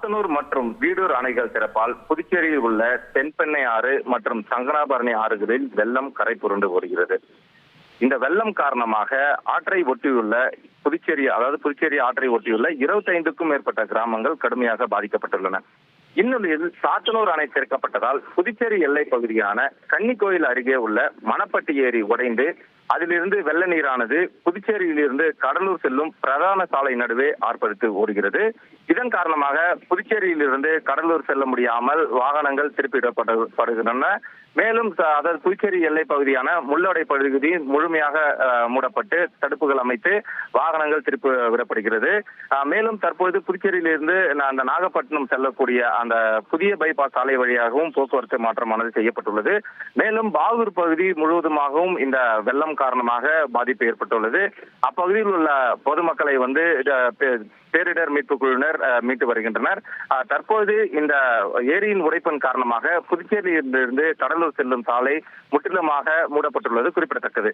சாத்தனூர் மற்றும் வீடூர் அணைகள் திறப்பால் புதுச்சேரியில் உள்ள தென்பெண்ணை ஆறு மற்றும் சங்கராபரணி ஆறுகளில் வெள்ளம் கரை புரண்டு வருகிறது. இந்த வெள்ளம் காரணமாக ஆற்றை ஒட்டியுள்ள புதுச்சேரி ஆற்றை ஒட்டியுள்ள 25க்கும் மேற்பட்ட கிராமங்கள் கடுமையாக பாதிக்கப்பட்டுள்ளன. இந்நிலையில் சாத்தனூர் அணை திறக்கப்பட்டதால் புதுச்சேரி எல்லை பகுதியான கன்னிக்கோயில் அருகே உள்ள மணப்பட்டி ஏரி உடைந்து அதிலிருந்து வெள்ள நீரானது புதுச்சேரியிலிருந்து கடலூர் செல்லும் பிரதான சாலை நடுவே ஆர்ப்பரித்து ஓடுகிறது. இதன் காரணமாக புதுச்சேரியிலிருந்து கடலூர் செல்ல முடியாமல் வாகனங்கள் திருப்பிவிடப்படுகின்றன. மேலும் புதுச்சேரி எல்லை பகுதியான முள்ளோடை பகுதி முழுமையாக மூடப்பட்டு தடுப்புகள் அமைத்து வாகனங்கள் திருப்பி விடப்படுகிறது. மேலும் தற்போது புதுச்சேரியிலிருந்து அந்த நாகப்பட்டினம் செல்லக்கூடிய அந்த புதிய பைபாஸ் சாலை வழியாகவும் போக்குவரத்து மாற்றமானது செய்யப்பட்டுள்ளது. மேலும் பாகூர் பகுதி முழுவதுமாகவும் இந்த வெள்ளம் காரணமாக பாதிப்பு ஏற்பட்டுள்ளது. அப்பகுதியில் உள்ள பொதுமக்களை பேரிடர் மீட்பு குழுவினர் மீட்டு வருகின்றனர். தற்போது இந்த ஏரியின் உடைப்பின் காரணமாக புதுச்சேரியிலிருந்து கடலூர் செல்லும் சாலை முற்றிலுமாக மூடப்பட்டுள்ளது குறிப்பிடத்தக்கது.